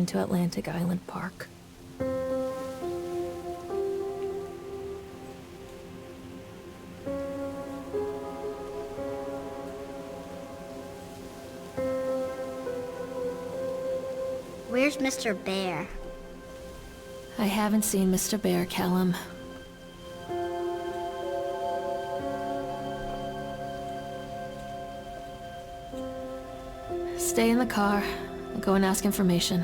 into Atlantic Island Park. Where's Mr. Bear? I haven't seen Mr. Bear, Callum. Stay in the car. I'll go and ask information.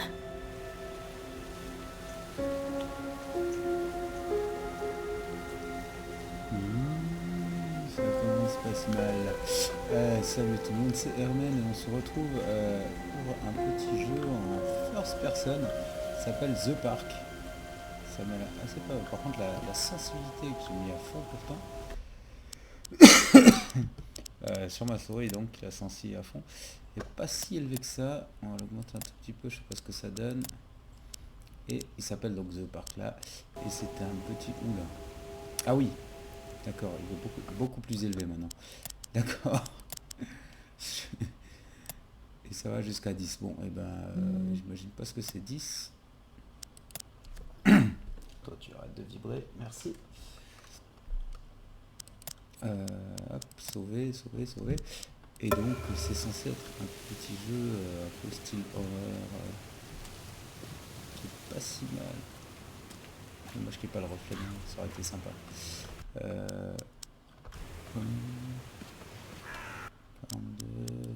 Ça commence pas si mal. Salut tout le monde, c'est Herman et on se retrouve pour un petit jeu en first person. Ça s'appelle The Park. Ça m'a l'air assez pas. Par contre, la sensibilité que j'ai mis à fond pourtant. Sur ma souris, donc la sensi à fond. Et pas si élevé que ça. On va l'augmenter un tout petit peu, je sais pas ce que ça donne. Et il s'appelle donc The Park là. Et c'était un petit. Oula. Ah oui. D'accord, il est beaucoup plus élevé maintenant. D'accord. Et ça va jusqu'à 10. Bon, et ben, j'imagine pas ce que c'est 10. Toi, tu arrêtes de vibrer. Merci. Hop, sauver. Et donc, c'est censé être un petit jeu un peu style horreur. Qui est pas si mal. Dommage qu'il n'y ait pas le reflet, ça aurait été sympa. 42.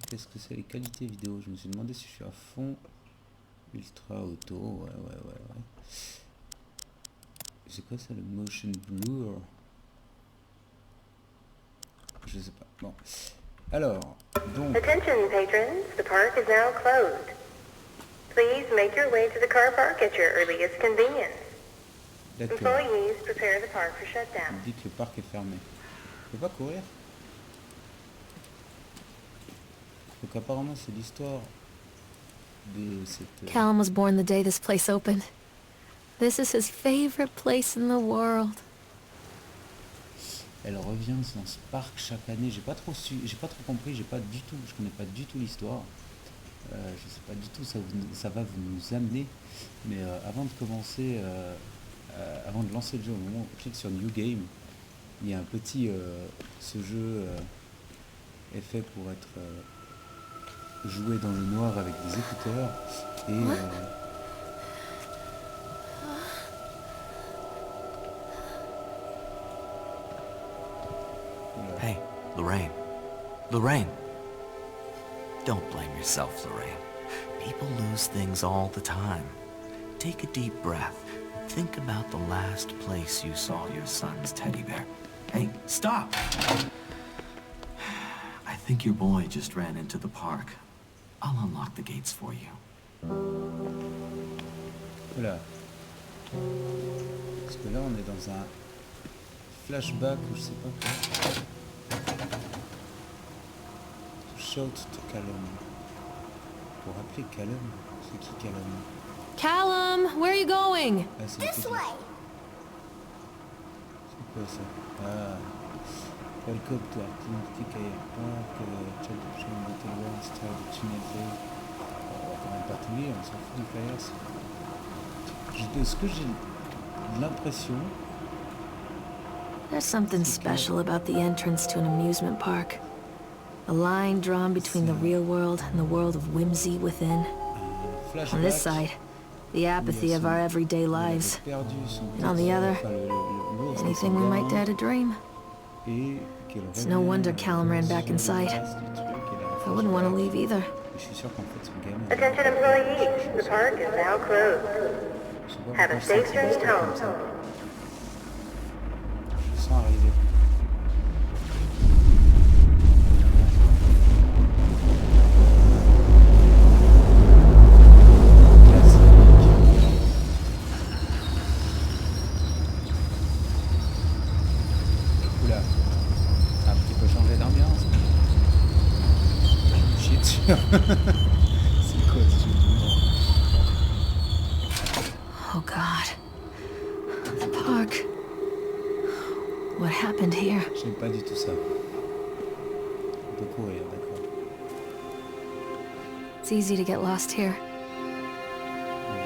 Qu'est-ce que c'est les qualités vidéo? Je me suis demandé si je suis à fond. Ultra auto, ouais. C'est quoi ça, le motion blur? Je sais pas. Bon. Alors, donc. Attention patrons, the park is now closed. Please make your way to the car park at your earliest convenience. Employees prepare the park for shutdown. Il dit que le parc est fermé. Je peux pas courir? Donc apparemment c'est l'histoire de cette... Callum was born the day this place opened. This is his favorite place in the world. Elle revient dans ce parc chaque année. J'ai pas trop compris, je connais pas du tout l'histoire. Je sais pas du tout ça va nous amener. Mais avant de commencer, avant de lancer le jeu, au moment où on clique sur New Game, il y a un petit... ce jeu est fait pour être joué dans le noir avec des écouteurs. Et... Hey, Lorraine. Don't blame yourself, Lorraine. People lose things all the time. Take a deep breath. Think about the last place you saw your son's teddy bear. Hey, stop! I think your boy just ran into the park. I'll unlock the gates for you. Voilà. Parce que là, on est dans un flashback ou je sais pas quoi. To shout to Callum. Pour appeler Callum. C'est qui Callum? Callum, where are you going? Ah, c'est This way. C'est quoi ça? Ah. Welcome to Atlantic Island Park. Champion Battle World Star de Tunnel. On va quand même pas tout lire, on s'en fout du flyers. De ce que j'ai l'impression... There's something special about the entrance to an amusement park. A line drawn between the real world and the world of whimsy within. On this side, the apathy of our everyday lives. And on the other, anything we might dare to dream. It's no wonder Callum ran back inside. I wouldn't want to leave either. Attention employees, the park is now closed. Have a safe journey home. Je sens arriver. Oula, un petit peu changé d'ambiance. Chier dessus. C'est quoi ce jeu? Oh God. The park. What happened here? J'aime pas du tout ça. On peut courir, d'accord. It's easy to get lost here. Ouais.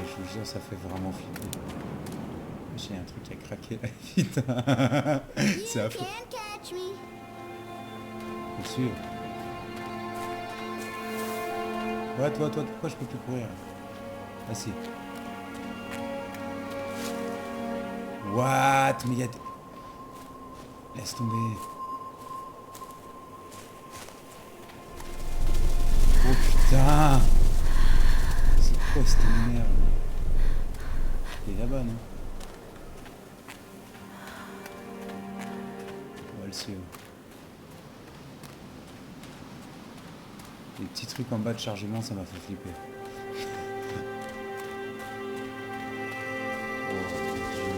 je vous jure, ça fait vraiment flipper. J'ai un truc à craquer là, putain. C'est affreux. Bien sûr. Ouais, toi, pourquoi je peux plus courir? Ah si. What? Mais y'a... Laisse tomber. Oh putain! C'est quoi cette merde? Elle est là-bas, non? On va le suivre. Les petits trucs en bas de chargement, ça m'a fait flipper. Oh mon Dieu.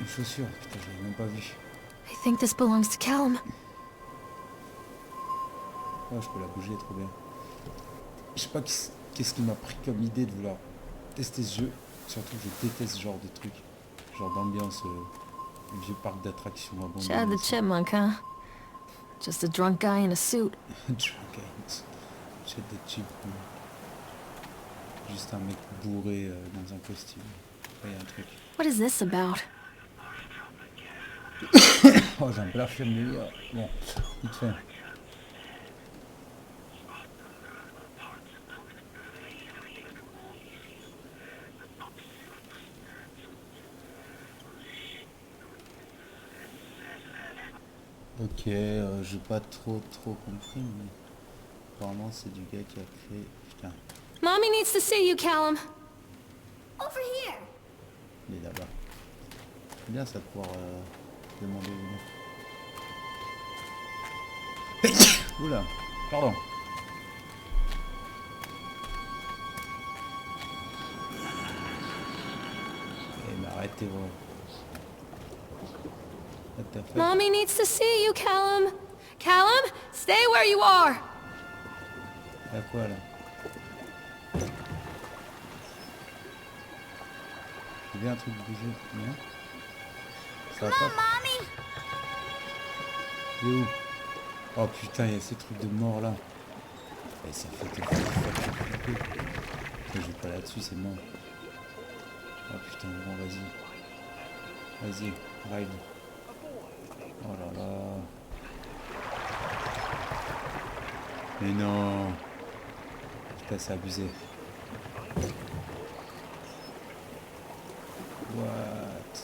Une chaussure, putain, je l'avais même pas vu. I think this belongs to Callum. Oh, je peux la bouger, trop bien. Je sais pas qu'est-ce qui m'a pris comme idée de vouloir tester ce jeu. Surtout que je déteste ce genre de truc. Genre d'ambiance, vieux parc d'attractions abandonné. Chad the Chipmunk, huh? Just a drunk guy in a suit. Drunk guy. Chad the Chipmunk. Juste un mec bourré dans un costume. Ouais, y a un truc. What is this about? Oh, j'ai un peu la flemme de lire. Bon, vite fait. Ok, j'ai pas trop compris, mais apparemment c'est du gars qui a créé... Putain, Mommy needs to see you, Callum. Over here. il est là-bas. C'est bien ça de pouvoir demander où il est. Oula, pardon. Eh mais arrêtez vos... What the fuck? Mommy needs to see you, Callum. Callum, stay where you are. Y'a quoi là? J'ai vu un truc bouger, non? Ça va pas? Mommy. Il est où? Oh putain, il y a ces trucs de mort là. Et ça fait tout flipper. Je vais pas là-dessus, c'est mort. Oh putain, bon vas-y. Vas-y, ride. Oh là là. Mais non. Putain, c'est abusé. What?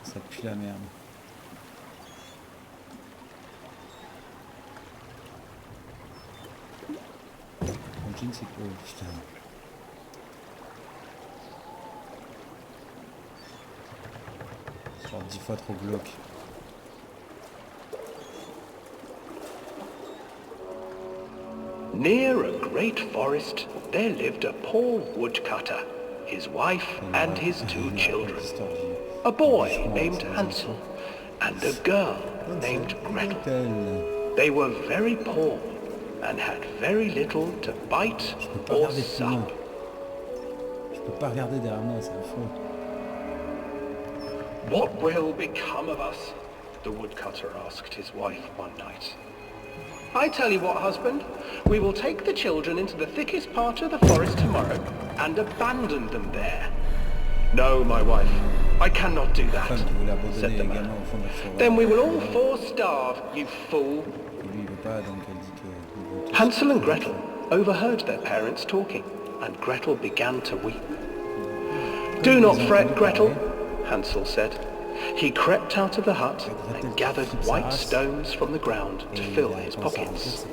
Ça pue la merde. Mon jean c'est quoi? Putain. Genre 10 fois trop glauque. Near a great forest, there lived a poor woodcutter, his wife and his two children. A boy named Hansel and a girl named Gretel. They were very poor and had very little to bite or sup. Je peux pas regarder derrière moi, c'est affreux. What will become of us? The woodcutter asked his wife one night. I tell you what, husband, we will take the children into the thickest part of the forest tomorrow and abandon them there. No, my wife, I cannot do that, said the man. Then we will all four starve, you fool. Hansel and Gretel overheard their parents talking, and Gretel began to weep. Do not fret, Gretel, Hansel said. He crept out of the hut and gathered white stones from the ground to fill his pockets.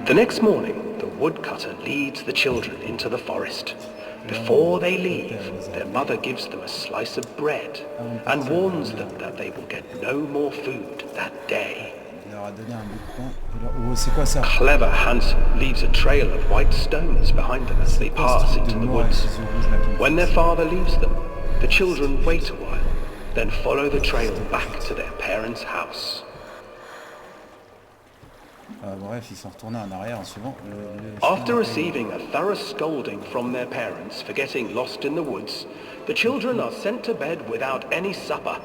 The next morning, the woodcutter leads the children into the forest. Before they leave, their mother gives them a slice of bread and warns them that they will get no more food that day. Clever Hansel leaves a trail of white stones behind them as they pass into the woods. When their father leaves them, the children wait a while, then follow the trail back to their parents' house. Bref, ils sont retournés en arrière en suivant After receiving a thorough scolding from their parents for getting lost in the woods, the children are sent to bed without any supper.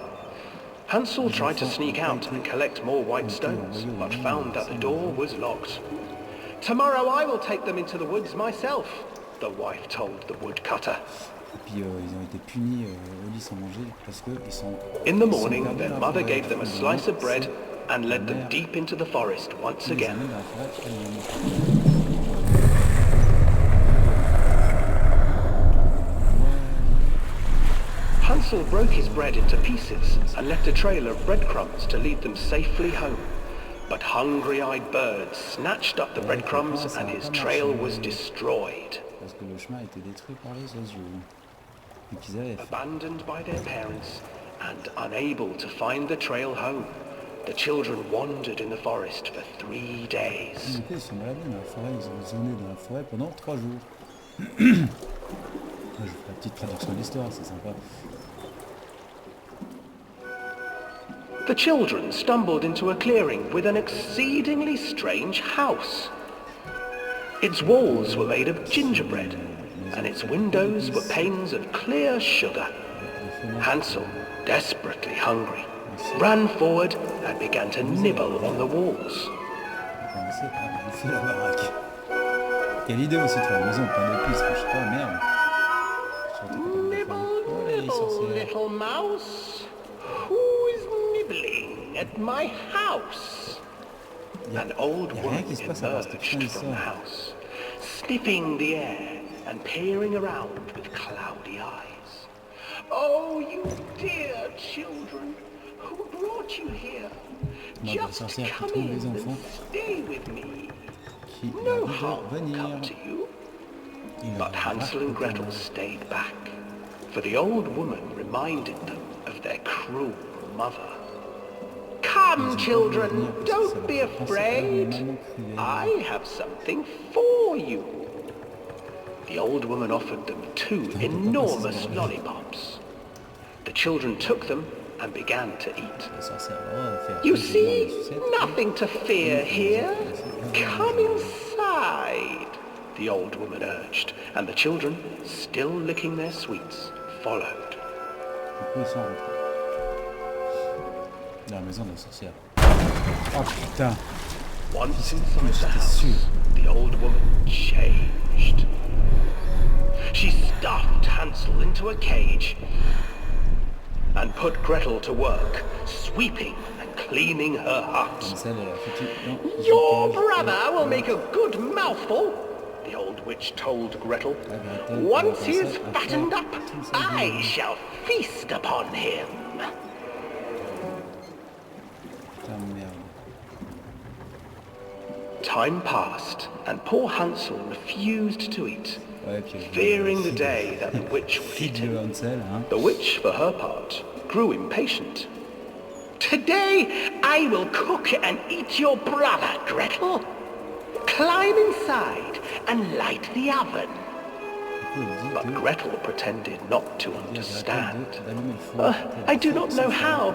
Hansel tried to sneak out and collect more white stones, but found that the door was locked. Tomorrow I will take them into the woods myself, the wife told the woodcutter. Et puis ils ont été punis au lit sans manger parce que ils sont... In the morning, their mother gave them a slice of bread and led them deep into the forest once again. Hansel broke his bread into pieces and left a trail of breadcrumbs to lead them safely home. But hungry-eyed birds snatched up the breadcrumbs and his trail was destroyed. Parce que le chemin a été détruit par les oiseaux. Et qu'ils avaient fait. Abandoned by their parents and unable to find the trail home, the children wandered in the forest for 3 days. Ils sont baladés dans la forêt, ils ont zoné dans la forêt pendant 3 jours. Je vous ferai la petite traduction de l'histoire, c'est sympa. The children stumbled into a clearing with an exceedingly strange house. Its walls were made of gingerbread, and its windows were panes of clear sugar. Hansel, desperately hungry, ran forward and began to nibble on the walls. Commencer à bouffer la baraque. Quelle idée aussi de faire une maison plein d'épices, je sais pas, merde. Nibble, nibble, little mouse. Who is nibbling at my house? An old woman emerged from the house, sniffing the air and peering around with cloudy eyes. Oh, you dear children, who brought you here? Just come in and stay with me. No harm will come to you. But Hansel and Gretel stayed back, for the old woman reminded them of their cruel mother. Come, children, don't be afraid. I have something for you. The old woman offered them 2 enormous lollipops. The children took them and began to eat. You see, nothing to fear here. Come inside, the old woman urged, and the children, still licking their sweets, followed. La maison de la sorcière. Oh putain. Once inside the house, the old woman changed. She stuffed Hansel into a cage and put Gretel to work, sweeping and cleaning her hut. Your brother will make a good mouthful, the old witch told Gretel. Once he is fattened up, I shall feast upon him. Time passed, and poor Hansel refused to eat, fearing the day that the witch would eat him. The witch, for her part, grew impatient. Today I will cook and eat your brother, Gretel. Climb inside and light the oven. But Gretel pretended not to understand. I do not know how.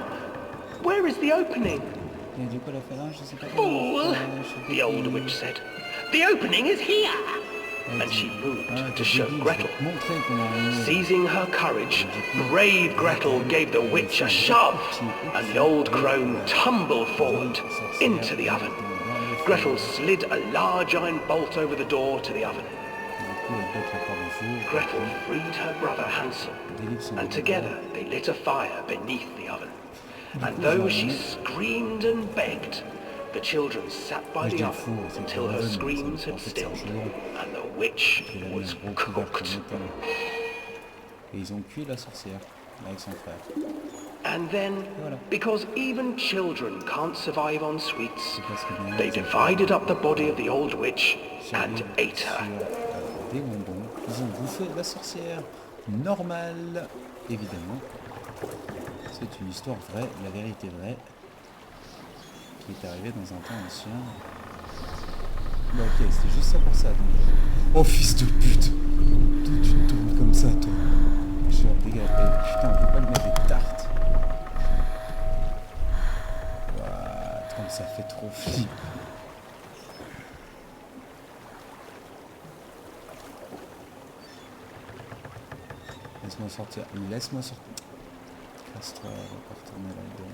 Where is the opening? Fool, the old witch said. The opening is here. And she moved to show Gretel. Seizing her courage, brave Gretel gave the witch a shove, and the old crone tumbled forward into the oven. Gretel slid a large iron bolt over the door to the oven. Gretel freed her brother Hansel, and together they lit a fire beneath the oven. And though she screamed and begged, the children sat by the oven until her screams had stilled, and the witch was cooked. And then, because even children can't survive on sweets, they divided up the body of the old witch and ate her. Ils ont bouffé la sorcière. Normal, évidemment. C'est une histoire vraie, la vérité vraie, qui est arrivée dans un temps ancien. Bah ok, c'était juste ça pour ça. Donc... Oh fils de pute! D'où tu te tournes comme ça, toi? Genre, dégage, putain, on peut pas lui mettre des tartes. Ouah, comme ça fait trop flip. Laisse-moi sortir. Laisse-moi sortir. Casse-toi, on va pas retourner là-dedans.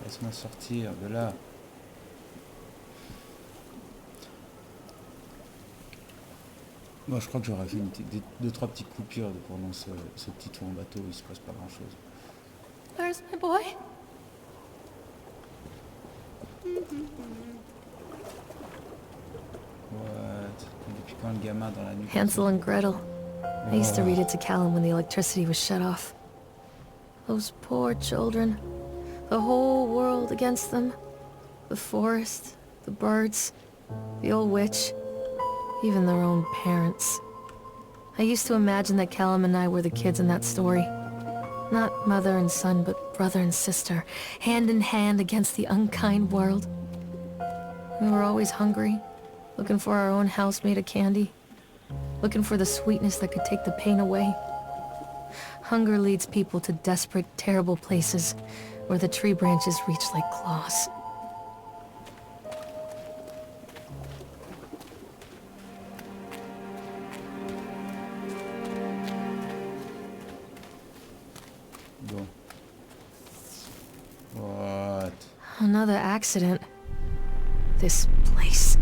Laisse-moi sortir de là. Moi, je crois que j'aurais fait deux, trois petites coupures pendant ce petit tour en bateau. Il se passe pas grand-chose. Where's my boy? What? Depuis quand le gamin dans la nuit? Hansel and Gretel. I used to read it to Callum when the electricity was shut off. Those poor children. The whole world against them. The forest, the birds, the old witch, even their own parents. I used to imagine that Callum and I were the kids in that story. Not mother and son, but brother and sister, hand in hand against the unkind world. We were always hungry, looking for our own house made of candy, looking for the sweetness that could take the pain away. Hunger leads people to desperate, terrible places where the tree branches reach like claws. Bon. What? Another accident. This place.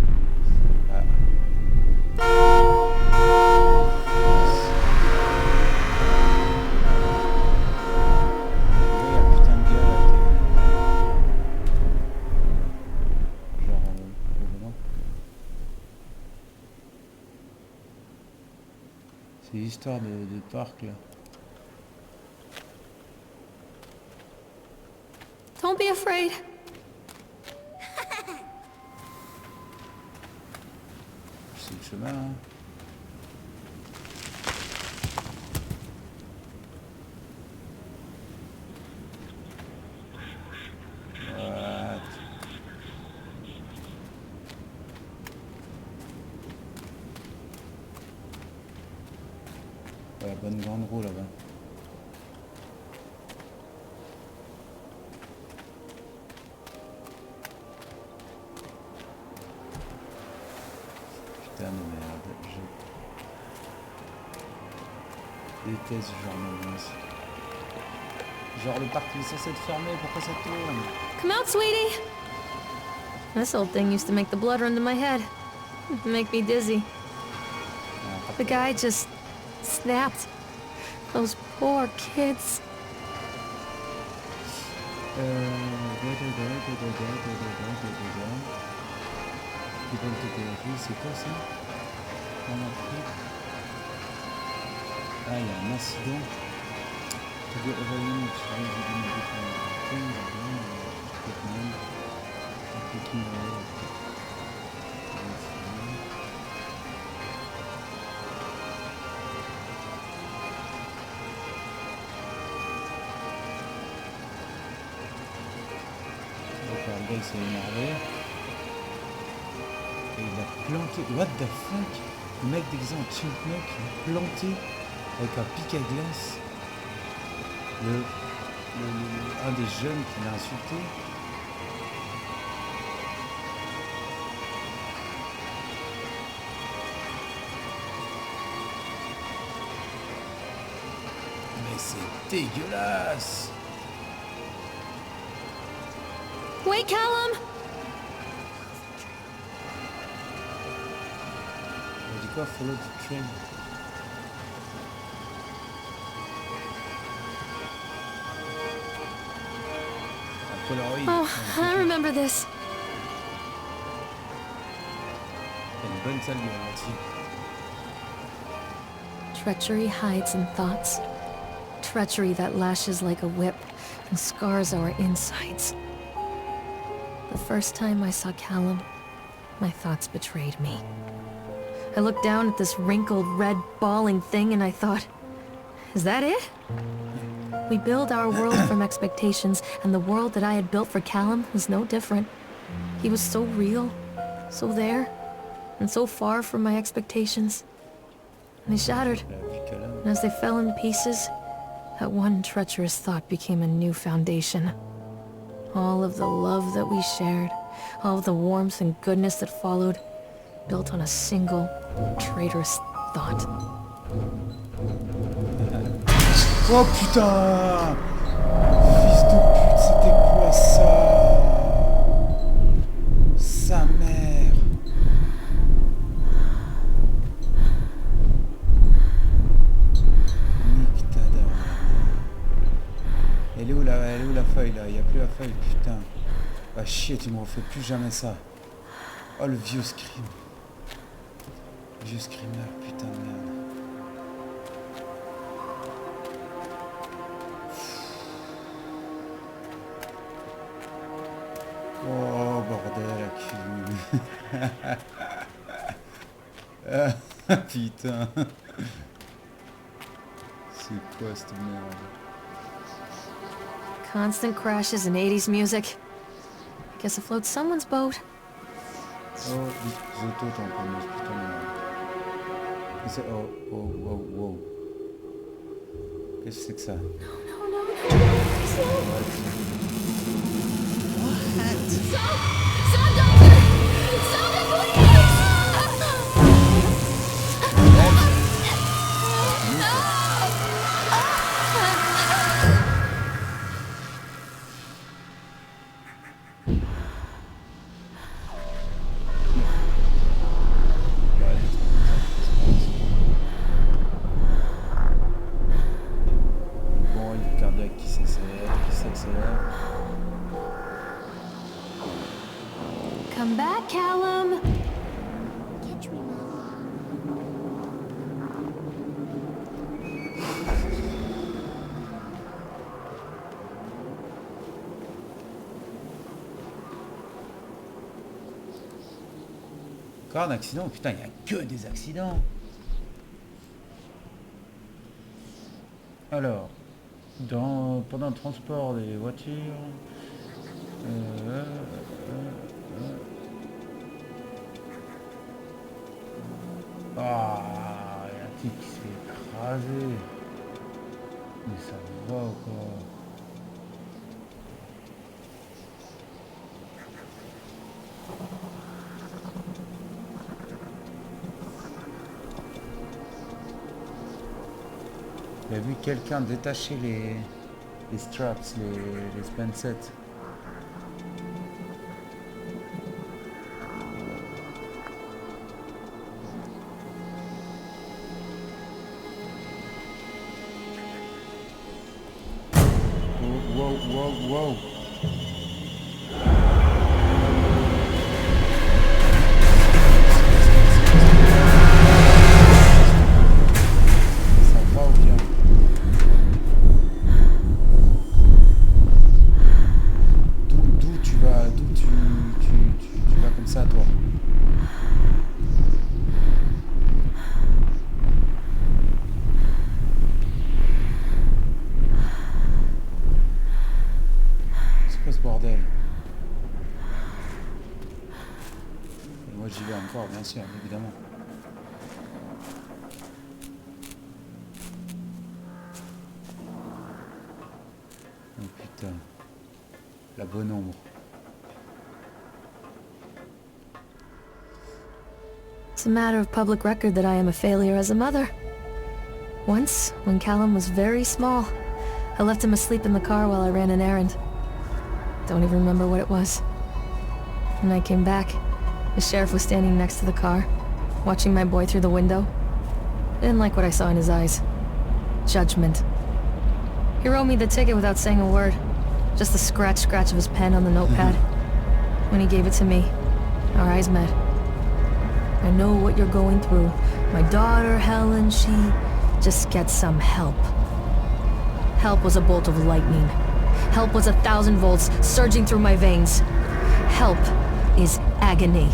C'est l'histoire de parc là. Don't be afraid. C'est le chemin, hein. What? Ouais, bonne grande roue là-bas. Putain de merde, je déteste ce genre d'ambiance. Genre le parc il est censé être fermé, pourquoi ça tourne? Come out, sweetie. This old thing used to make the blood run to my head. Make me dizzy. The guy just snapped. Those poor kids. C'est quoi ça? En Afrique. Ah, il y a un accident. Le gars il s'est énervé. Et il a planté. What the fuck? Le mec déguisé en chipmunk, il a planté avec un pic à glace un des jeunes qui l'a insulté. Mais c'est dégueulasse! Wait, Callum! On dit quoi? Follow the train. Oh, I remember this. Une bonne salle de ralenti. Treachery hides in thoughts. Treachery that lashes like a whip and scars our insides. The first time I saw Callum, my thoughts betrayed me. I looked down at this wrinkled, red, bawling thing and I thought, is that it? We build our world from expectations, and the world that I had built for Callum was no different. He was so real, so there, and so far from my expectations. And they shattered, and as they fell in pieces, that one treacherous thought became a new foundation. All of the love that we shared, all of the warmth and goodness that followed, built on a single traitorous thought. Oh putain! Fils de pute, c'était quoi ça? Sa mère! Nique ta daronne. Elle est où la feuille là? Il n'y a plus la feuille, putain. Ah chier, tu me refais plus jamais ça. Oh le vieux scream. Vieux screamer, putain de merde. Oh bordel, cul. Ah, putain. C'est quoi cette merde? Constant crashes and 80s music. Guess it floats someone's boat. Oh, Zoto, t'en connais, putain de merde. Oh. Qu'est-ce que c'est que ça? Come back, Callum! Catch me, Mom. Encore un accident? Putain, il n'y a que des accidents. Alors, pendant le transport des voitures... Ah, il y a un type qui s'est écrasé. Mais ça va ou quoi? Il a vu quelqu'un détacher les straps, les spencettes. Wow. Ça va ou bien? D'où tu vas comme ça, toi? Ce bordel. Et moi j'y vais encore, bien sûr, évidemment. Oh putain. La bonne ombre. It's a matter of public record that I am a failure as a mother. Once, when Callum was very small, I left him asleep in the car while I ran an errand. Don't even remember what it was. When I came back, the sheriff was standing next to the car, watching my boy through the window. I didn't like what I saw in his eyes. Judgment. He wrote me the ticket without saying a word. Just the scratch of his pen on the notepad. When he gave it to me, our eyes met. I know what you're going through. My daughter, Helen, she just gets some help. Help was a bolt of lightning. Help was 1,000 volts surging through my veins. Help is agony.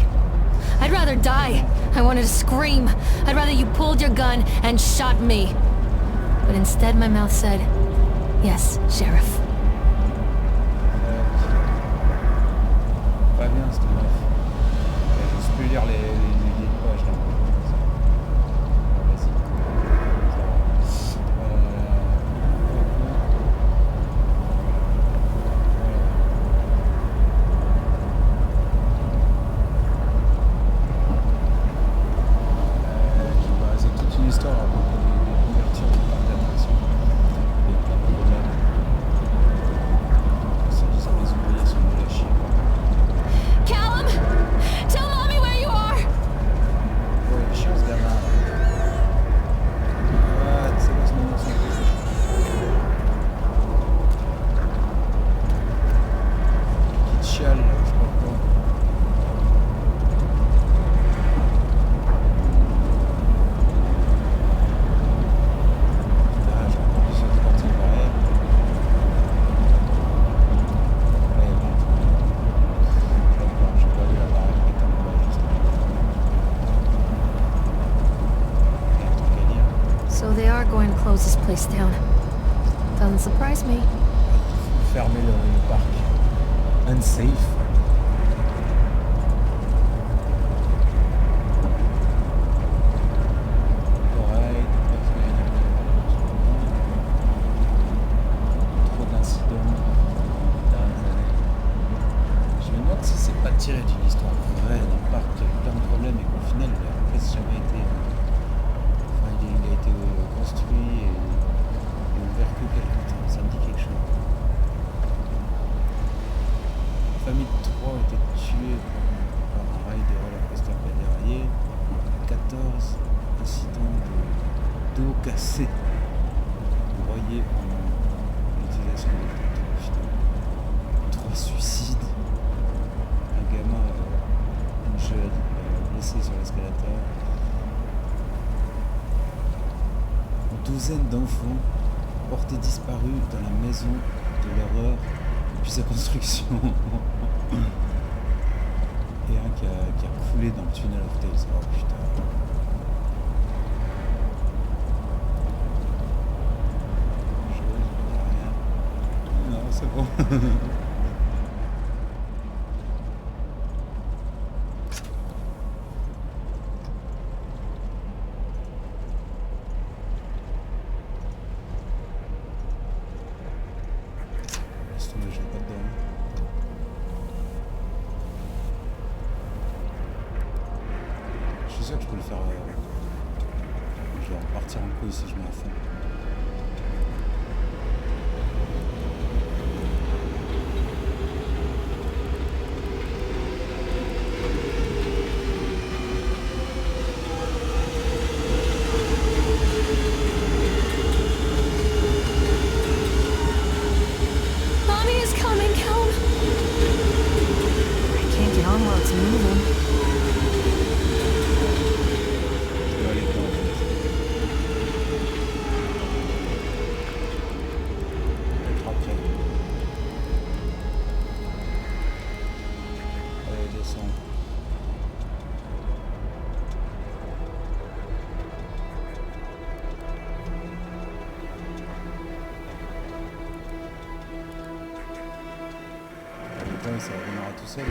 I'd rather die. I wanted to scream. I'd rather you pulled your gun and shot me. But instead my mouth said, yes, Sheriff. Pas bien cette meuf. Je peux lire les pages là. Vas-y. place down. Doesn't surprise me. Fermer le parc. Unsafe. Trop d'incidents dans les années. Je me demande si c'est pas tiré d'une histoire vraie d'un parc qui a eu plein de problèmes et qu'au final il a presque jamais été. Enfin, il a été construit et ouvert que quelques temps. Ça me dit quelque chose. La famille de 3 a été tuée par un rail de roller coaster qui a déraillé. 14 incidents d'eau cassée broyés pendant l'utilisation de l'eau. 3 suicides. Un gamin, une jeune blessé sur l'escalator. Une douzaine d'enfants portés disparus dans la maison de l'horreur depuis sa construction. Et un qui a coulé dans le tunnel of Tales. Oh putain. Je dis rien. Non, c'est bon. Je vais pas dedans. Je suis sûr que je peux le faire. Je vais repartir en couille si je mets à fond. Ça redémarra tout seul.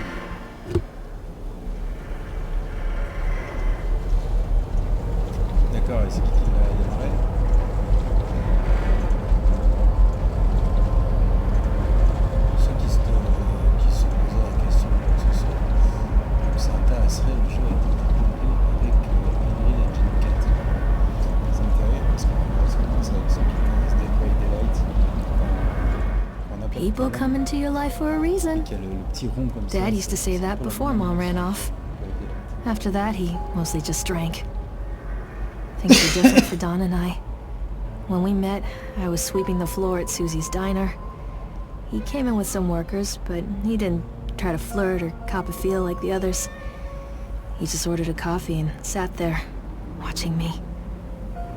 D'accord, et c'est qui l'a démarré? Ceux qui se posaient la question que ce soit, ça intéresserait le jeu a été développé avec Unreal Engine 4. Ça me fait rire parce qu'on commence avec ceux qui connaissent Dead by Daylight. People come into your life for a reason. Dad used to say that before Mom ran off. After that, he mostly just drank. Things were different for Don and I. When we met, I was sweeping the floor at Susie's diner. He came in with some workers, but he didn't try to flirt or cop a feel like the others. He just ordered a coffee and sat there, watching me.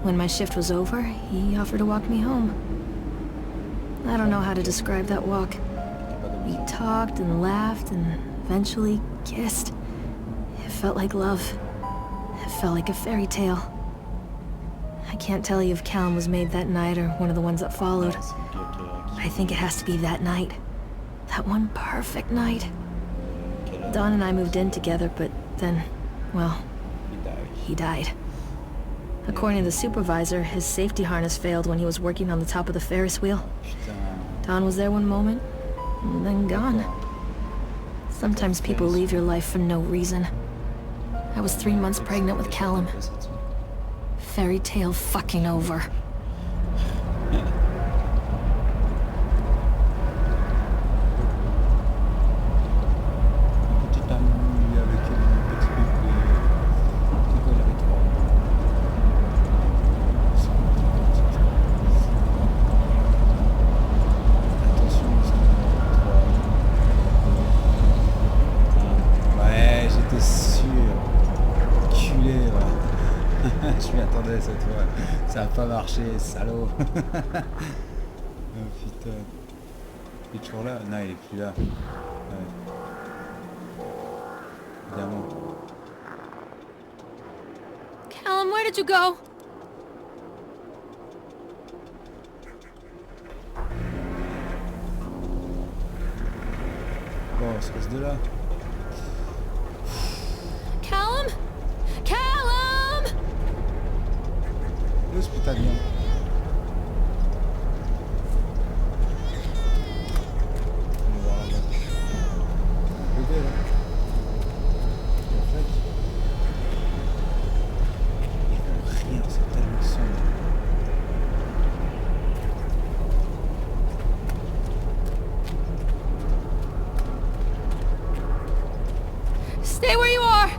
When my shift was over, he offered to walk me home. I don't know how to describe that walk. We talked and laughed and eventually kissed. It felt like love. It felt like a fairy tale. I can't tell you if Callum was made that night or one of the ones that followed. I think it has to be that night. That one perfect night. Don and I moved in together, but then, well, he died. According to the supervisor, his safety harness failed when he was working on the top of the Ferris wheel. Don was there one moment, and then gone. Sometimes people leave your life for no reason. I was 3 months pregnant with Callum. Fairy tale fucking over. Je m'y attendais cette fois. Ça a pas marché, salaud. Oh putain. Il est toujours là? Non, il est plus là. Ouais. Évidemment. Callum, where did you go? Bon, on se passe de là. Callum? Callum! Où est ce putain de nom? On va voir là-bas. Un bébé là. En fait, il n'y a rien, c'est tellement sombre. Stay where you are!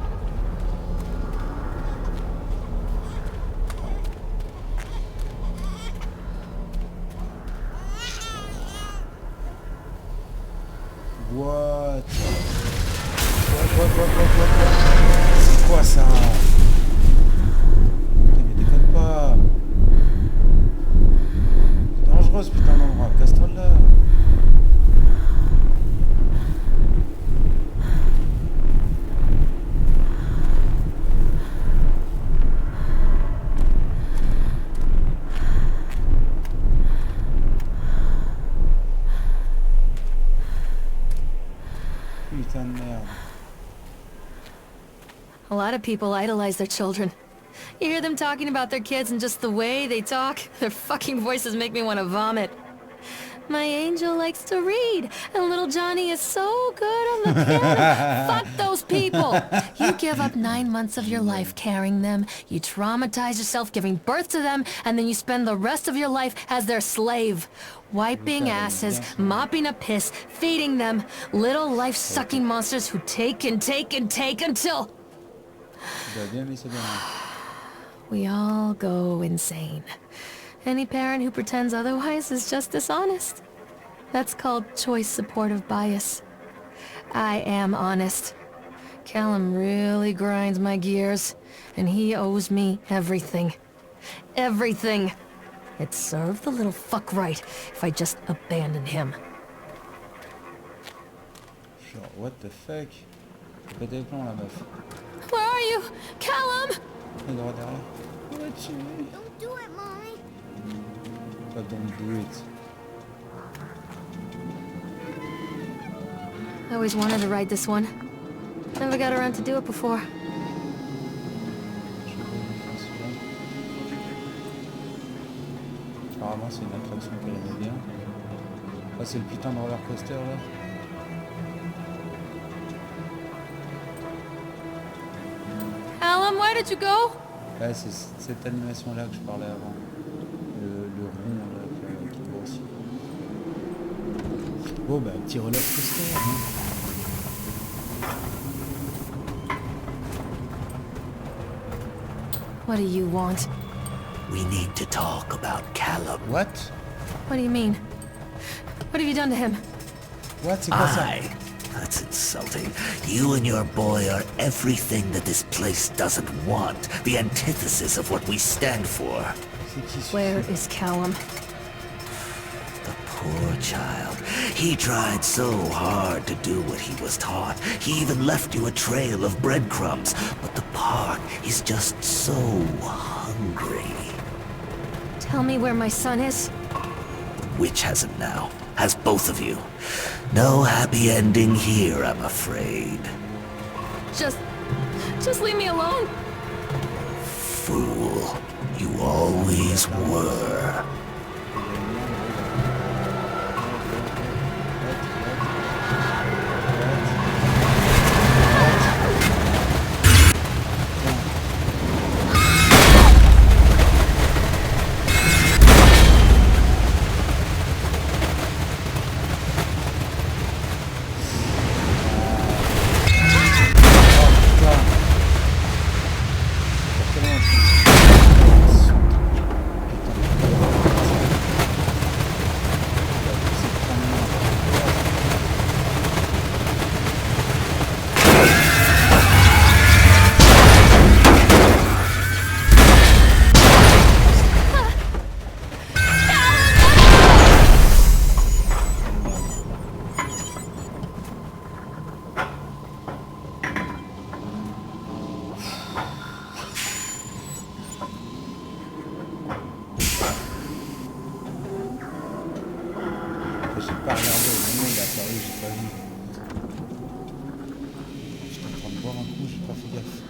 What? C'est quoi ça? Putain, mais déconne pas. C'est dangereux ce putain d'endroit, casse-toi de là. Putain de merde. A lot of people idolize their children. You hear them talking about their kids and just the way they talk, their fucking voices make me want to vomit. My angel likes to read, and little Johnny is so good on the piano. Fuck those people! You give up 9 months of your life carrying them, you traumatize yourself giving birth to them, and then you spend the rest of your life as their slave. Wiping asses, mopping up piss, feeding them. Little life-sucking monsters who take and take and take until... we all go insane. Any parent who pretends otherwise is just dishonest. That's called choice supportive bias. I am honest. Callum really grinds my gears, and he owes me everything. Everything. It'd serve the little fuck right if I just abandoned him. Genre, what the fuck? T'as pété les plombs la meuf. Where are you? Callum! Il est droit derrière. What you... Don't do it, Mommy. But don't do it. I always wanted to ride this one. Never got around to do it before. Apparemment c'est une attraction qu'elle aimait bien. Ah c'est le putain de roller coaster là. Callum, where did you go? Ouais, c'est cette animation là que je parlais avant. Le rond là qui grossit. Bon bah petit roller coaster. Hein. What do you want? We need to talk about Callum. What? What do you mean? What have you done to him? What? C'est quoi ça? That's insulting. You and your boy are everything that this place doesn't want. The antithesis of what we stand for. C'est qui ce Where is Callum? The poor child. He tried so hard to do what he was taught. He even left you a trail of breadcrumbs. But the park is just so hungry. Tell me where my son is. The witch has him now. Has both of you. No happy ending here, I'm afraid. Just leave me alone. Fool. You always were. J'ai pas regardé, le moment il a apparu, j'ai pas vu. un coup, j'ai pas fait gaffe.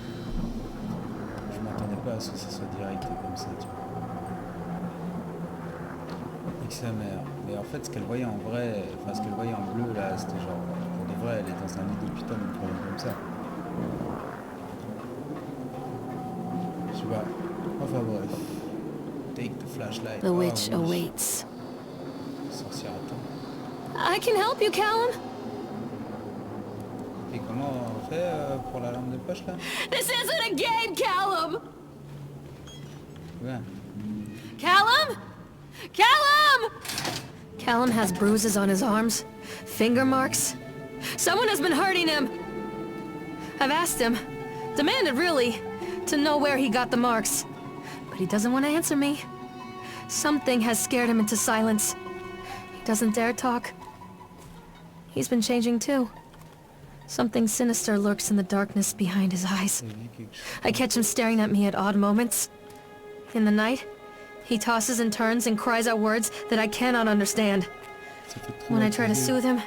Je m'attendais pas à ce que ça soit direct comme ça, tu vois. Et que sa mère. Mais en fait, ce qu'elle voyait en vrai, enfin ce qu'elle voyait en bleu là, c'était genre, pour de vrai, elle est dans un lit d'hôpital, une problème comme ça. Je sais pas. Enfin bref. Take the flashlight. The witch oui. awaits. Sorcière attend. I can help you, Callum. Et comment on fait pour la lampe de poche là? This isn't a game, Callum. Ouais. Callum? Callum! Callum has bruises on his arms, finger marks. Someone has been hurting him. I've asked him, demanded really, to know where he got the marks. But he doesn't want to answer me. Something has scared him into silence. He doesn't dare talk. He's been changing too. Something sinister lurks in the darkness behind his eyes. I catch him staring at me at odd moments. In the night, he tosses and turns and cries out words that I cannot understand. When I try to soothe him,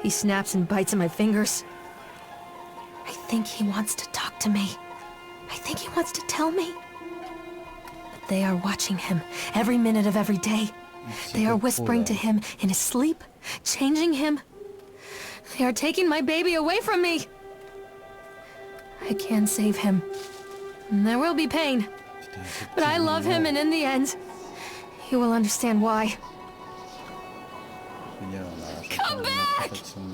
he snaps and bites at my fingers. I think he wants to talk to me. I think he wants to tell me. But they are watching him every minute of every day. They are whispering to him in his sleep, changing him. They are taking my baby away from me. I can save him. There will be pain. But I love him, and in the end, he will understand why. Come back! Don't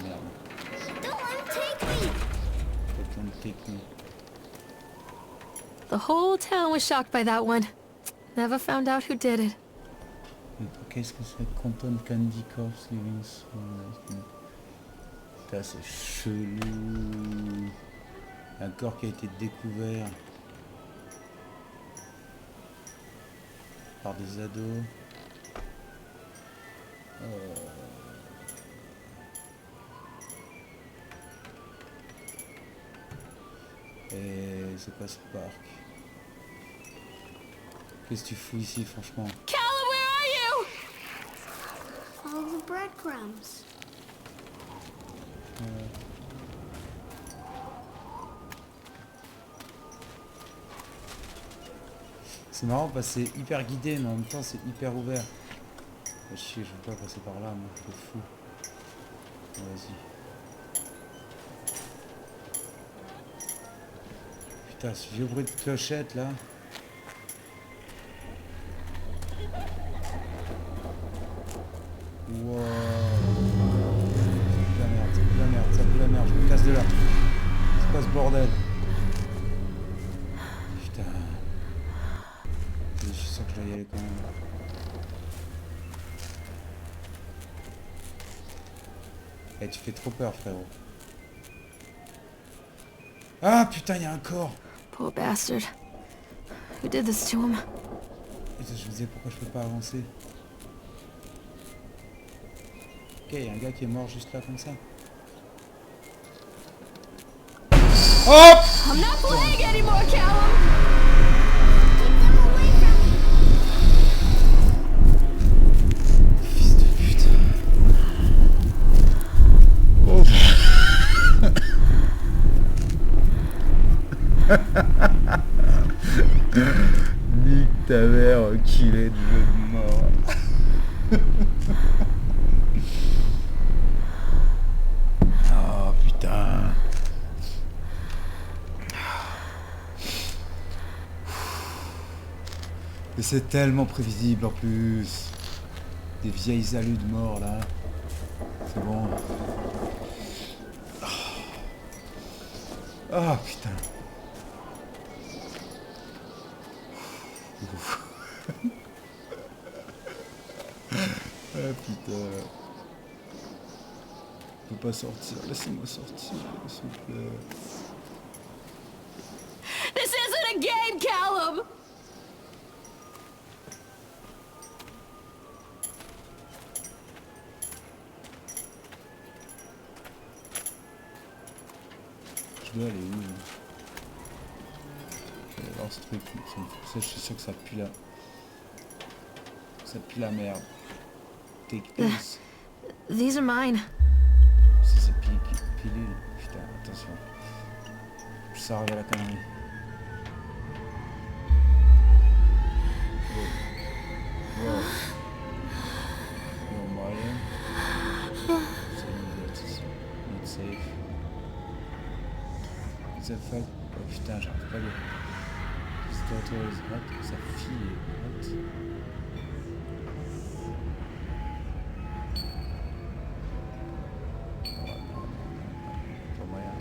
let him take me. The whole town was shocked by that one. Never found out who did it. Qu'est-ce que c'est? Canton Candy Corps Living Soul. Putain, c'est chelou. Un corps qui a été découvert par des ados. Et c'est quoi ce parc? Qu'est-ce que tu fous ici, franchement? Callum, where are you? Follow the breadcrumbs. C'est marrant parce que c'est hyper guidé, mais en même temps c'est hyper ouvert. Oh, chier, je veux pas passer par là, moi, je suis fou. Vas-y. Putain, ce vieux bruit de clochette là. Wow. C'est de la merde, c'est de la merde, ça pue la merde, je me casse de là. C'est quoi ce bordel? Putain. Je suis sûr que je dois y aller quand même. Eh, tu fais trop peur, frérot. Ah putain, il y a un corps. Poor bastard. Who did this to him? Putain, je me disais pourquoi je peux pas avancer. Ok, il y a un gars qui est mort juste là comme ça. Hop! I'm not playing anymore, Callum! Keep them away from me. Fils de pute. Oh. Nique ta mère, qu'il est de mort. Oh putain. Et c'est tellement prévisible en plus. Des vieilles allus de mort là. C'est bon. Ah putain. Ah putain. Je peux pas sortir. Laissez-moi sortir, s'il vous plaît. This isn't a game, Callum! Je dois aller où? Je vais aller voir ce truc. Ça, je suis sûr que ça pue la... Ça pue la merde. Take this. These are mine. C'est ces pilules. Putain, attention. serve à la connerie. Wow. No moyen. Not safe. What the fuck? Oh putain, j'arrive pas à lire. His daughter is hot. Sa fille est hot. Pas moyen.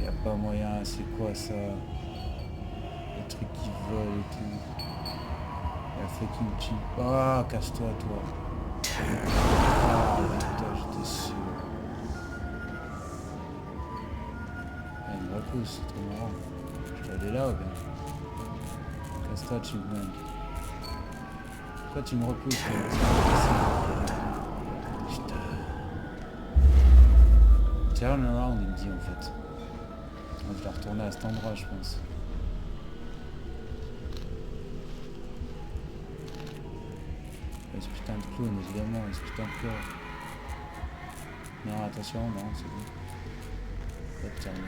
Y a pas moyen, c'est quoi ça? Les trucs qui volent et tout. La fucking chip. Ah, casse-toi, toi. Ah, putain, j'étais sûr. Elle me repousse, c'est trop marrant. Je dois aller là ou bien? Casse-toi, Chipman. Pourquoi tu me repousses? Putain. Turn around, il me dit en fait. Je dois retourner à cet endroit, je pense. Ce putain de clown, évidemment, ce putain de clown. Non, attention, non, c'est bon. Pas de terminer.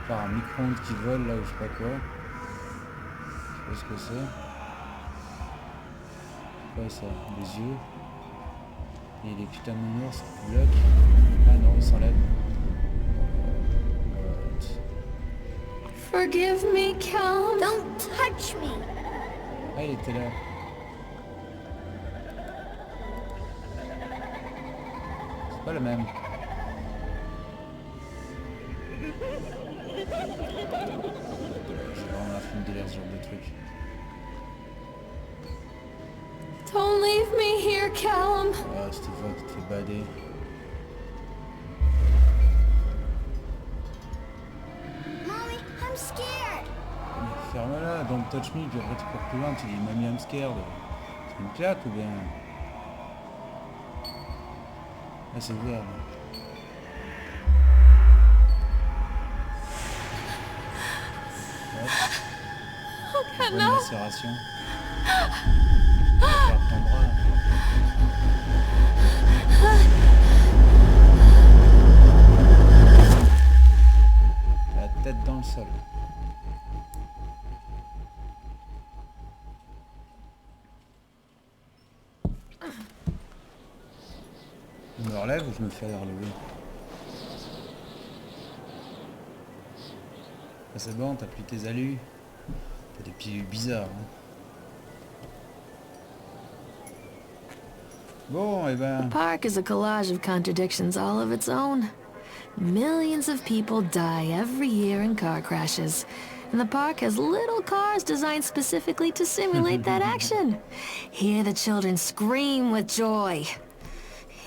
Par un micro-ondes qui vole là ou je sais pas quoi. Je sais pas ce que c'est. C'est quoi ça? Les yeux. Et les putains de nounours qui bloquent. Ah non, ils s'enlèvent. Forgive me, Callum. Don't touch me. Ah, il était là. C'est pas le même. J'ai vraiment la flemme de lire ce genre de truc. Don't leave me here, Callum. Ah, cette voix qui te fait bader. Mommy, I'm scared. Ferme-la, don't touch me, puis après tu cours plus loin, tu dis Mamie I'm scared. C'est une claque ou bien? Ah, c'est ouvert. Bonne macération. Tu vas perdre ton bras. La tête dans le sol. Je me relève ou je me fais relever? Ah, c'est bon, t'as plus tes alus. T'as des pieds bizarres. Hein. Bon, et ben... The park is a collage of contradictions all of its own. Millions of people die every year in car crashes. And the park has little cars designed specifically to simulate that action. Hear the children scream with joy.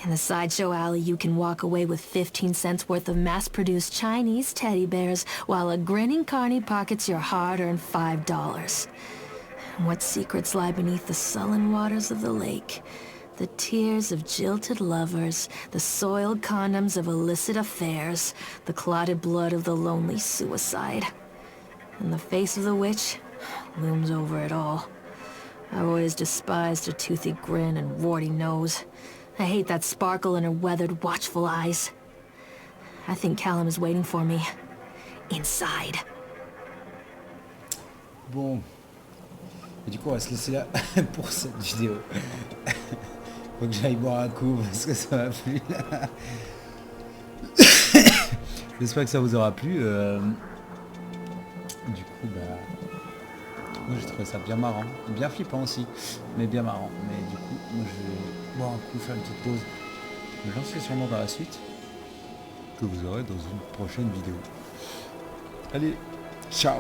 In the sideshow alley, you can walk away with 15 cents worth of mass-produced Chinese teddy bears, while a grinning carny pockets your hard-earned $5. What secrets lie beneath the sullen waters of the lake? The tears of jilted lovers, the soiled condoms of illicit affairs, the clotted blood of the lonely suicide. And the face of the witch looms over it all. I've always despised her toothy grin and warty nose. I hate that sparkle in her weathered, watchful eyes. I think Callum is waiting for me. Inside. Bon. Et du coup, on va se laisser là pour cette vidéo. Faut que j'aille boire un coup parce que ça m'a plu là. J'espère que ça vous aura plu. Du coup, bah... moi j'ai trouvé ça bien marrant. Bien flippant aussi, mais bien marrant. Mais du coup, moi je vais boire un coup, faire une petite pause. J'en suis sûrement dans la suite, que vous aurez dans une prochaine vidéo. Allez, ciao!